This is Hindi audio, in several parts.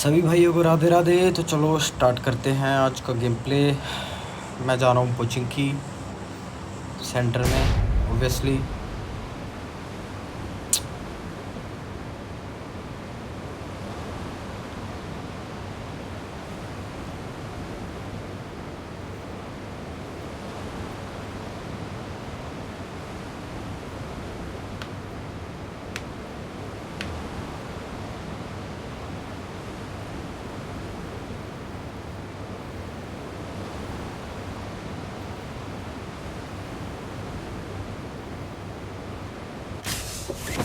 सभी भाइयों को राधे राधे। तो चलो स्टार्ट करते हैं आज का गेम प्ले। मैं जा रहा हूँ कोचिंग की सेंटर में ऑब्वियसली।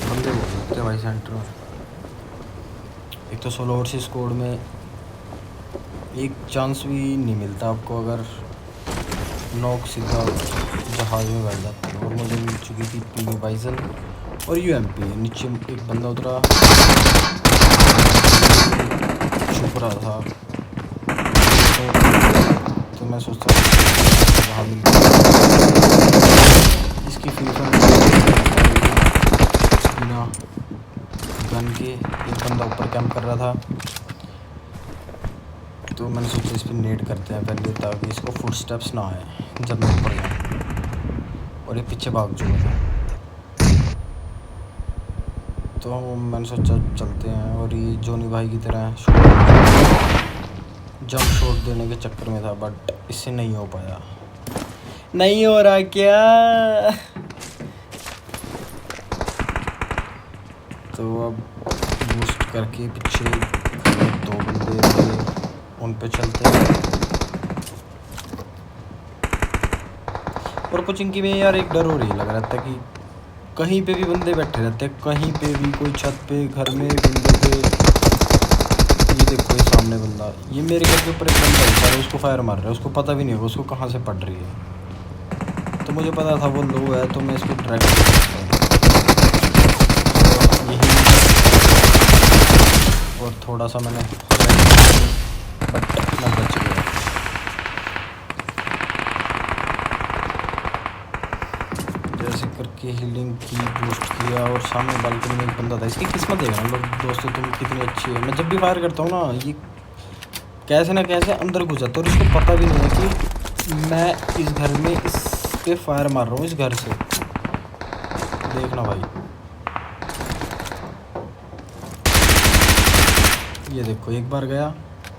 बंदे बहुत लगते हैं भाई सेंटर में। एक तो सोलो ओवरसीज स्क्वाड में एक चांस भी नहीं मिलता आपको, अगर नॉक सीधा जहाज में बैठ जाता है। और मुझे मिल चुकी थी पीवी बाइजन और यूएमपी। नीचे एक बंदा उतरा, छुप रहा था, तो मैं सोचता वहाँ मिल इसकी फ्री बिना गन के। एक बंदा ऊपर कैंप कर रहा था, तो मैंने सोचा इस पर नेट करते हैं पहले, ताकि इसको फुट स्टेप्स ना आए जब मैं ऊपर जाऊँ। और ये पीछे भाग चुका था, तो मैंने सोचा चलते हैं। और ये जोनी भाई की तरह जंप शॉट देने के चक्कर में था, बट इससे नहीं हो पाया। नहीं हो रहा क्या? तो अब बूस्ट करके पीछे दो बंदे थे, उन पे चलते हैं। और कोचिंग की में यार एक डर हो रही लग रहा था कि कहीं पे भी बंदे बैठे रहते हैं, कहीं पे भी, कोई छत पे, घर में, विंडो पे। ये देखो ये सामने बंदा, ये मेरे घर के ऊपर एक बंदा है, उसको फायर मार रहा है, उसको पता भी नहीं होगा उसको कहाँ से पड़ रही है। तो मुझे पता था वो लो है, तो मैं इसको ट्रैक कर सकता हूँ। यही और थोड़ा सा मैंने बट मैं बच गया। जैसे करके हीलिंग की, बूस्ट किया। और सामने बालकनी में एक बंदा था। इसकी किस्मत है ना दोस्तों, तुम कितनी अच्छी है। मैं जब भी फायर करता हूँ ना, ये कैसे ना कैसे अंदर घुस जाता है, और इसको पता भी नहीं है कि मैं इस घर में इस पे फायर मार रहा हूँ, इस घर से। देखना भाई, ये देखो एक बार गया,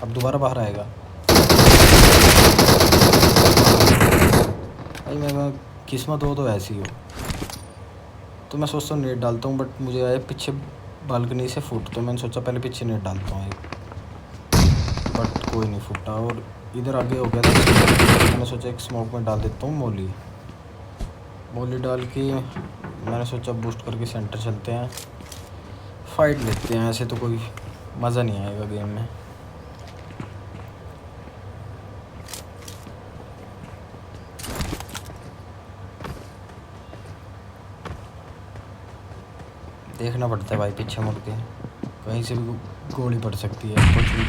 अब दोबारा बाहर आएगा। भाई मैं किस्मत हो तो ऐसी हो। तो मैं सोचता हूँ नेट डालता हूँ, बट मुझे आया पीछे बालकनी से फुट। तो मैंने सोचा पहले पीछे नेट डालता हूँ एक, बट कोई नहीं फूटा। और इधर आगे हो गया था, मैंने सोचा एक स्मोक में डाल देता हूँ मोली डाल के। मैंने सोचा बूस्ट करके सेंटर चलते हैं, फाइट लेते हैं। ऐसे तो कोई मज़ा नहीं आएगा गेम में। देखना पड़ता है भाई पीछे मुड़ के, कहीं से भी गोली पड़ सकती है कुछ भी।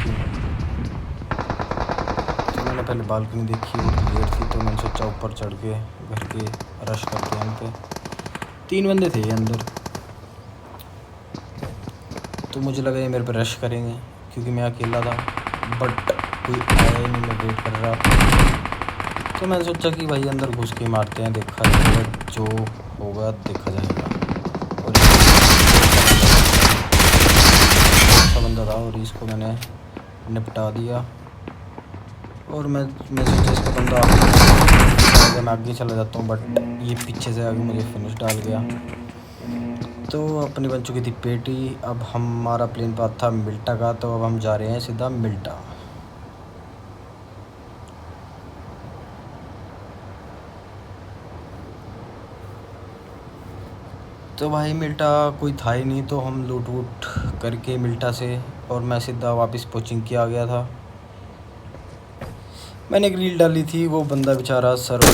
तो मैंने पहले बालकनी देखी, वो क्लियर थी, तो मैंने सोचा ऊपर चढ़ के घर के रश करते हैं। पे 3 बंदे थे ये अंदर, तो मुझे लगा ये मेरे पे रश करेंगे क्योंकि मैं अकेला था, बट कोई आया नहीं, मैं वेट कर रहा। तो मैंने सोचा कि भाई अंदर घुस के मारते हैं, देखा जाएगा जो होगा देखा जाएगा। और अच्छा बंदा था और इसको मैंने निपटा दिया। और मैं सोचा इसका बंदा मैं आगे चला जाता हूँ, बट ये पीछे से आगे मुझे फिनिश डाल गया। तो अपनी बन चुकी थी पेटी। अब हमारा प्लेन पाथ था मिल्टा का, तो अब हम जा रहे हैं सीधा मिल्टा। तो भाई मिल्टा कोई था ही नहीं, तो हम लूट वूट करके मिल्टा से, और मैं सीधा वापस कोचिंग की आ गया था। मैंने एक रील डाली थी, वो बंदा बेचारा सर्वर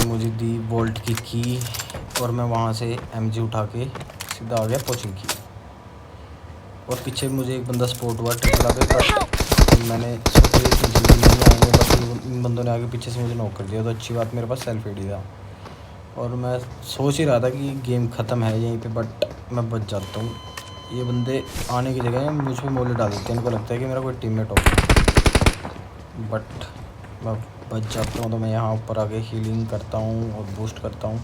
मुझे दी वोल्ट की, और मैं वहाँ से एमजी उठा के सीधा आ गया कोचिंग की। और पीछे मुझे एक बंदा सपोर्ट हुआ ट्रिपल आ गया, बट मैंने सोचा कि जल्दी नहीं आएंगे, बट इन बंदों ने आगे पीछे से मुझे नॉक कर दिया। तो अच्छी बात, मेरे पास सेल्फ एडी था, और मैं सोच ही रहा था कि गेम ख़त्म है यहीं पे, बट मैं बच जाता हूँ। ये बंदे आने की जगह मुझ पे मोले डाल देते हैं, इनको लगता है कि मेरा कोई टीममेट हो, बट मैं बच जाता हूँ। तो मैं यहाँ ऊपर आके हीलिंग करता हूँ और बूस्ट करता हूँ।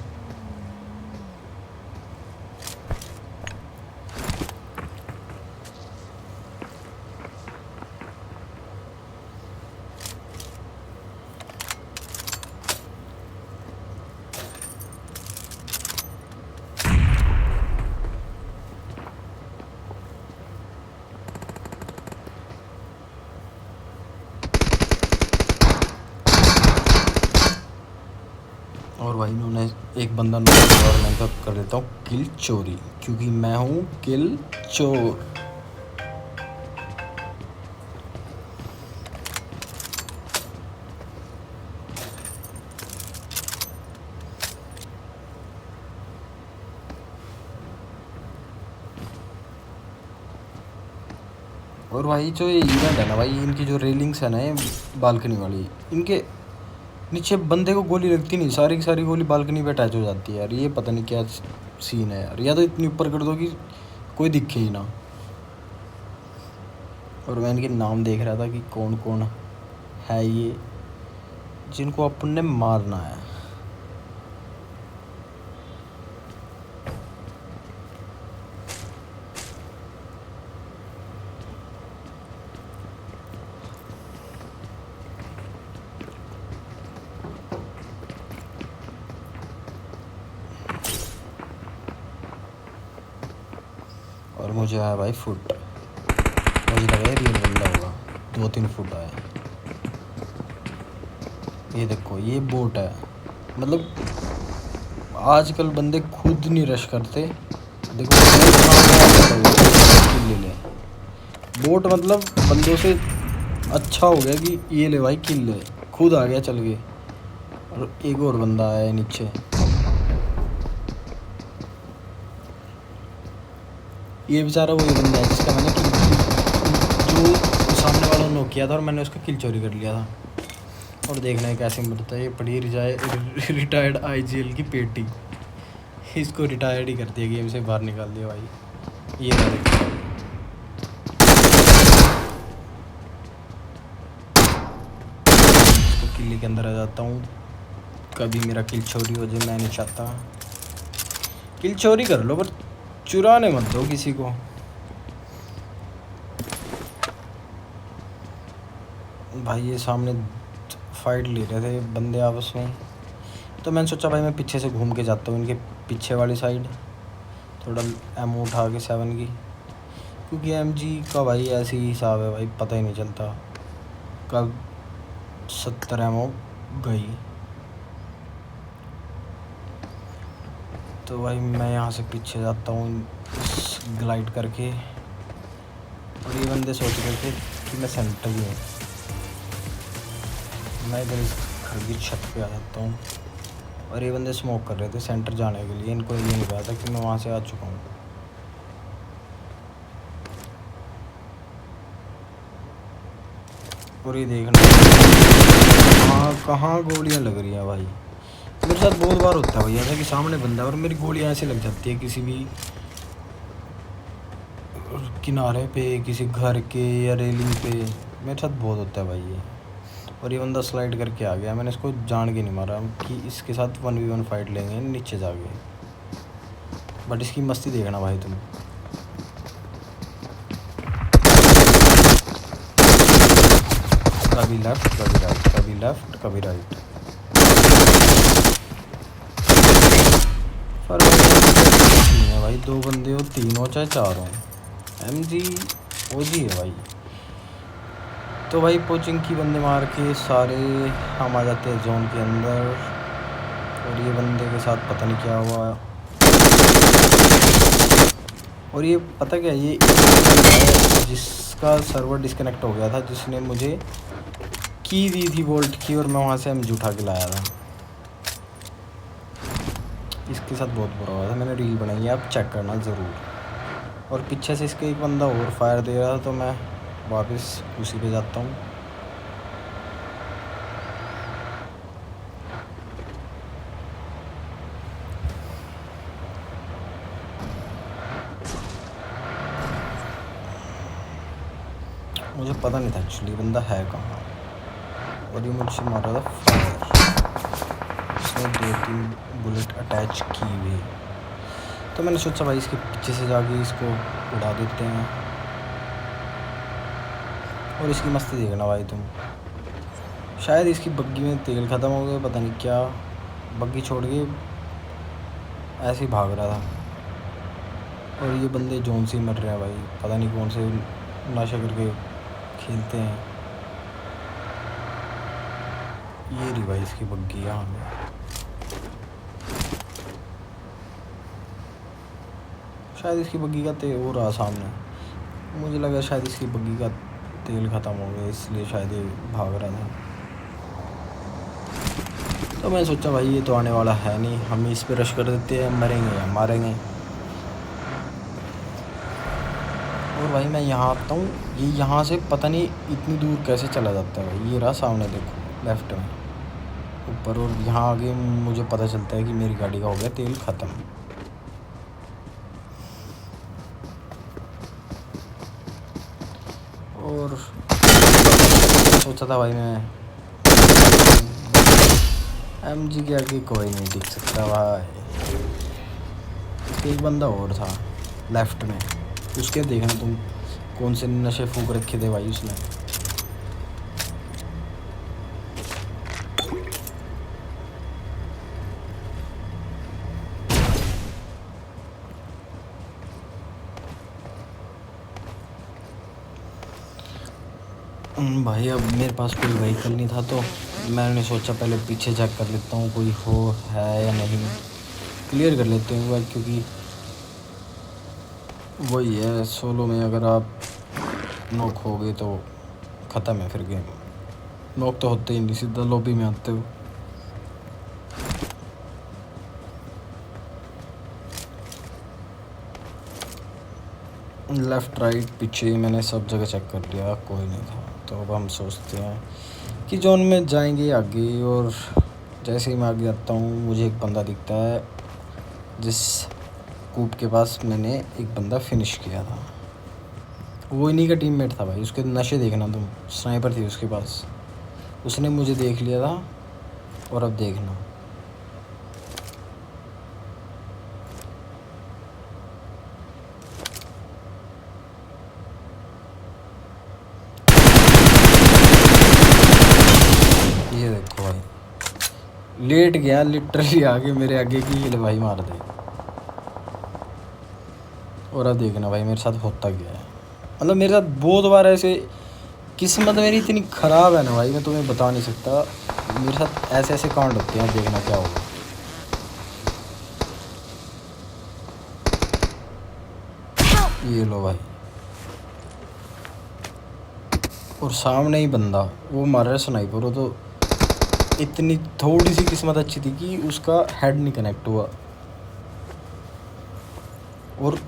और भाई इन्होंने एक बंदा नॉक किया और मैं तो कर देता हूँ किल चोरी, क्योंकि मैं हूँ किल चोर। और भाई जो ये इवेंट है ना भाई, इनकी जो रेलिंग्स है ना ये बालकनी वाली, इनके नीचे बंदे को गोली लगती नहीं, सारी की सारी गोली बालकनी पे अटैच हो जाती है यार। ये पता नहीं क्या सीन है यार, या तो इतनी ऊपर कर दो कि कोई दिखे ही ना। और मैं इनके नाम देख रहा था कि कौन कौन है ये जिनको अपन ने मारना है। और मुझे आया भाई फुट, मुझे लगा रियल बंदा होगा, 2-3 फुट आया। ये देखो ये बोट है, मतलब आजकल बंदे खुद नहीं रश करते। देखो किल ले ले, बोट मतलब बंदों से अच्छा हो गया कि ये ले भाई किल ले, खुद आ गया चल के। और एक और बंदा आया है नीचे, ये बेचारा वही बंदा है जिसका मैंने जो सामने वाला नॉक किया था और मैंने उसका किल चोरी कर लिया था। और देखना है कैसे मरता है। ये पड़ी रिटायर्ड आईजीएल की पेटी, इसको रिटायर्ड ही कर दिया, गेम से बाहर निकाल दिया भाई। ये ना देखो इसको किले के अंदर आ जाता हूँ, कभी मेरा किल चोरी हो जाए, मैं नहीं चाहता। किल चोरी कर लो पर चुराने मत दो किसी को। भाई ये सामने फाइट ले रहे थे बंदे आपस में, तो मैंने सोचा भाई मैं पीछे से घूम के जाता हूँ इनके पीछे वाली साइड, थोड़ा एमओ उठा के 7 की, क्योंकि एमजी का भाई ऐसी ही हिसाब है भाई, पता ही नहीं चलता कब 70 एमओ गई। तो भाई मैं यहाँ से पीछे जाता हूँ ग्लाइड करके, और ये बंदे सोच रहे थे कि मैं सेंटर ही हूँ। मैं इधर इस घर की छत पे आ जाता हूँ, और ये बंदे स्मोक कर रहे थे सेंटर जाने के लिए। इनको ये नहीं पता था कि मैं वहाँ से आ चुका हूँ। और ये देखना कहाँ कहाँ गोलियाँ लग रही हैं भाई। मेरे साथ बहुत बार होता है भैया ऐसा कि सामने बंदा है और मेरी गोलियाँ ऐसे लग जाती है किसी भी किनारे पे, किसी घर के या रेलिंग पे। मेरे साथ बहुत होता है भाई ये। और ये बंदा स्लाइड करके आ गया, मैंने इसको जान के नहीं मारा कि इसके साथ 1v1 फाइट लेंगे नीचे जाके, बट इसकी मस्ती देखना भाई तुम। कभी लेफ्ट कभी राइट, कभी लेफ्ट कभी राइट, पर नहीं है भाई, 2 बंदे हो 3 हो चाहे 4 हो, एमजी ओजी है भाई। तो भाई पोचिंग की बंदे मार के सारे हम आ जाते हैं जोन के अंदर। और ये बंदे के साथ पता नहीं क्या हुआ, और ये पता क्या, ये जिसका सर्वर डिस्कनेक्ट हो गया था, जिसने मुझे की दी थी वोल्ट की, और मैं वहाँ से एमजी उठा के लाया था। इसके साथ बहुत बुरा हुआ था, मैंने रील बनाई है, आप चेक करना ज़रूर। और पीछे से इसके एक बंदा और फायर दे रहा था, तो मैं वापस उसी पे जाता हूँ। मुझे पता नहीं था एक्चुअली बंदा है कहाँ, और ये मुझसे मार रहा था फायर। इसमें 2-3 बुलेट अटैच की हुई, तो मैंने सोचा भाई इसके पीछे से जाके इसको उड़ा देते हैं। और इसकी मस्ती देखना भाई तुम, शायद इसकी बग्गी में तेल ख़त्म हो गया, पता नहीं क्या, बग्गी छोड़ के ऐसे ही भाग रहा था। और ये बंदे जोन से मर रहे हैं भाई, पता नहीं कौन से नशा करके खेलते हैं। ये रही भाई इसकी बग्गी यहाँ में, शायद इसकी बग्गी का तेल हो रहा सामने, मुझे लगा शायद इसकी बग्गी का तेल ख़त्म हो गया इसलिए शायद ये भाग रहा था। तो मैं सोचा भाई ये तो आने वाला है नहीं, हम इस पे रश कर देते हैं, मरेंगे या मारेंगे। और भाई मैं यहाँ आता हूँ, ये यहाँ से पता नहीं इतनी दूर कैसे चला जाता है भाई। ये रहा सामने देखो लेफ्ट में ऊपर, और यहाँ आगे मुझे पता चलता है कि मेरी गाड़ी का हो गया तेल ख़त्म। और सोचा था भाई मैं MG के आगे कोई नहीं दिख सकता भाई। एक बंदा और था लेफ्ट में, उसके देखना तुम कौन से नशे फूक रखे थे भाई उसने। भाई अब मेरे पास कोई व्हीकल नहीं था, तो मैंने सोचा पहले पीछे चेक कर लेता हूँ कोई हो है या नहीं, क्लियर कर लेते हैं भाई, क्योंकि वही है सोलो में अगर आप नॉक हो गए तो ख़त्म है फिर गेम। नॉक तो होते ही नहीं, सीधा लॉबी में आते हो। लेफ़्ट राइट पीछे मैंने सब जगह चेक कर लिया, कोई नहीं था। तो अब हम सोचते हैं कि जोन में जाएंगे आगे, और जैसे ही मैं आगे आता हूँ मुझे एक बंदा दिखता है जिस कूप के पास मैंने एक बंदा फिनिश किया था। वो इन्हीं का टीममेट था भाई, उसके नशे देखना तुम, स्नाइपर थी उसके पास, उसने मुझे देख लिया था। और अब देखना ये देखो भाई, लेट गया लिटरली आगे, मेरे आगे की ये भाई मार दे। और अब देखना भाई मेरे साथ होता क्या है, मतलब मेरे साथ बहुत बार ऐसे, किस्मत मेरी इतनी ख़राब है ना भाई, मैं तुम्हें बता नहीं सकता। मेरे साथ ऐसे ऐसे कांड होते हैं, देखना क्या होगा। ये लो भाई, और सामने ही बंदा वो मार रहा है स्नाइपर, वो तो इतनी थोड़ी सी किस्मत अच्छी थी कि उसका हेड नहीं कनेक्ट हुआ। और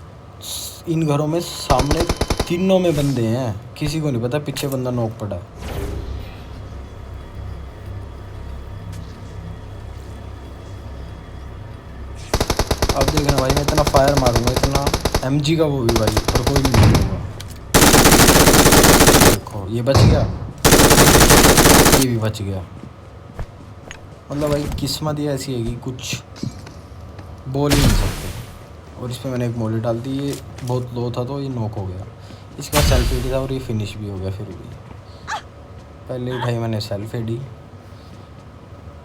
इन घरों में सामने तीनों में बंदे हैं, किसी को नहीं पता पीछे बंदा नॉक पड़ा है। अब देखना भाई मैं इतना फायर मारूंगा, इतना MG का वो भी भाई, और कोई नहीं होगा। देखो ये बच गया, ये भी बच गया। मतलब भाई किस्मत ही ऐसी है कि कुछ बोल ही नहीं सकते। और इस पर मैंने एक मोली डाल दी, ये बहुत लो था तो ये नॉक हो गया। इसके बाद सेल्फ एडी था और ये फिनिश भी हो गया। फिर भी पहले उठाई मैंने सेल्फ एडी,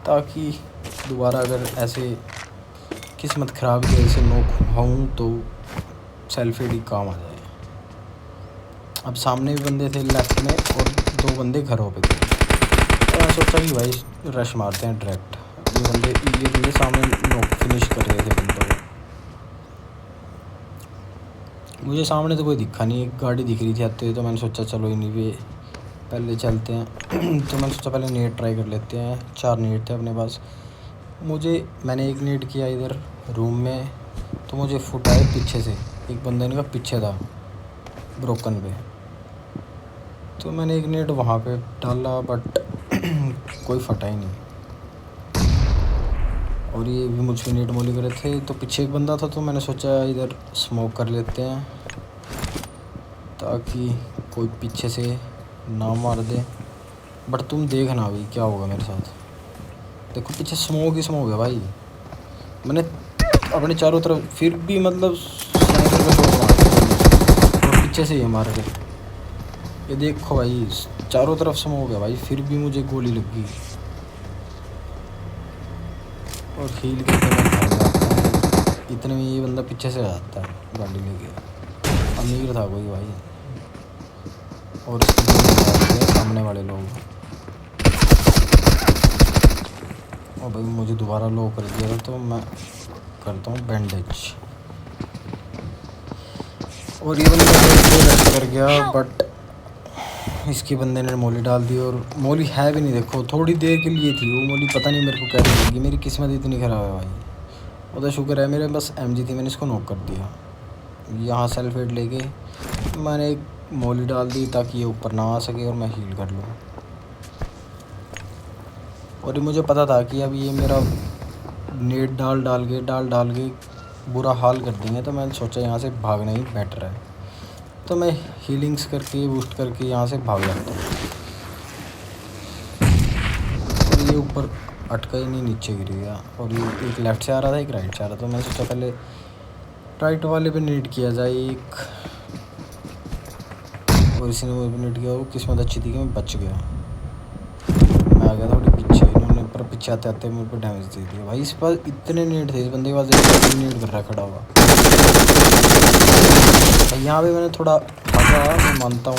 ताकि दोबारा अगर ऐसे किस्मत ख़राब की वजह से नॉक हूँ तो सेल्फ एडी काम आ जाए। अब सामने भी बंदे थे लेफ्ट में, और 2 बंदे घरों पे थे, तो मैंने सोचा कि भाई रश मारते हैं डायरेक्ट। ये बंदे सामने नॉक फिनिश कर रहे थे बंदों को। मुझे सामने तो कोई दिखा नहीं, एक गाड़ी दिख रही थी आते हुए, तो मैंने सोचा चलो इन्हीं पे पहले चलते हैं। तो मैंने सोचा पहले नेट ट्राई कर लेते हैं। 4 नेट थे अपने पास। मैंने एक नेट किया इधर रूम में, तो मुझे फुट आए पीछे से, एक बंदे ने कहा पीछे था ब्रोकन पे, तो मैंने एक नेट वहाँ पे डाला, बट कोई फटा ही नहीं। और ये भी मुझ पे नेट मोली करे थे, तो पीछे एक बंदा था, तो मैंने सोचा इधर स्मोक कर लेते हैं ताकि कोई पीछे से ना मार दे, बट तुम देखना अभी क्या होगा मेरे साथ। देखो पीछे स्मोक ही स्मोक है भाई, मैंने अपने चारों तरफ फिर भी मतलब स्नाइपर को शॉट मार दिया और पीछे से ये मार रहे। ये देखो भाई चारों तरफ स्मोक है भाई, फिर भी मुझे गोली लगी और हील करके मैं भाग जाता हूँ। इतने में ये बंदा पीछे से आता है गाड़ी लेके, अमीर था कोई भाई, और इसकी गोली मार दिया सामने वाले लोग। और भाई मुझे दोबारा लो कर दिया था, तो मैं करता हूँ बैंडेज। और ये बंदा रेस्ट कर गया, बट इसके बंदे ने मोली डाल दी, और मोली है भी नहीं। देखो थोड़ी देर के लिए थी वो मोली, पता नहीं मेरे को कैसे लगी। मेरी किस्मत इतनी ख़राब है भाई। वो तो शुक्र है मेरे बस एमजी थी, मैंने इसको नॉक कर दिया। यहाँ सेल्फ एड लेके मैंने एक मोली डाल दी ताकि ये ऊपर ना आ सके और मैं हील कर लूँ। और ये मुझे पता था कि अब ये मेरा नेट डाल के बुरा हाल कर देंगे, तो मैंने सोचा यहाँ से भागना ही बेटर है। तो मैं हीलिंग्स करके बूस्ट करके यहाँ से भाग जाता हूँ। और ये ऊपर अटका ही नहीं, नीचे गिर गया। और ये एक लेफ़्ट से आ रहा था, एक राइट से आ रहा था। तो मैंने सोचा पहले राइट वाले पे नीड किया जाए एक, और इसी ने मुझे नीड किया। वो किस्मत अच्छी थी कि मैं बच गया। मैं आ गया था थोड़ी पीछे, इन्होंने पर पीछे आते आते मेरे को डैमेज दे दिया भाई। इस पास इतने नीड थे, इस बंदे के पास नीड कर रहा है खड़ा हुआ। यहाँ पे मैंने थोड़ा भागा, मैं मानता हूँ,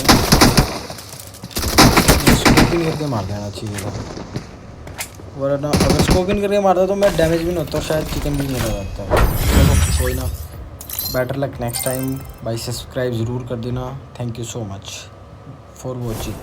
स्कोपिंग करके मार देना चाहिए था, वरना अगर स्कोपिंग करके मारता तो मैं डैमेज भी नहीं होता, शायद चिकन भी मेरा जाता है। चलो कोई ना, बेटर लक नेक्स्ट टाइम। भाई सब्सक्राइब ज़रूर कर देना। Thank you so much for watching.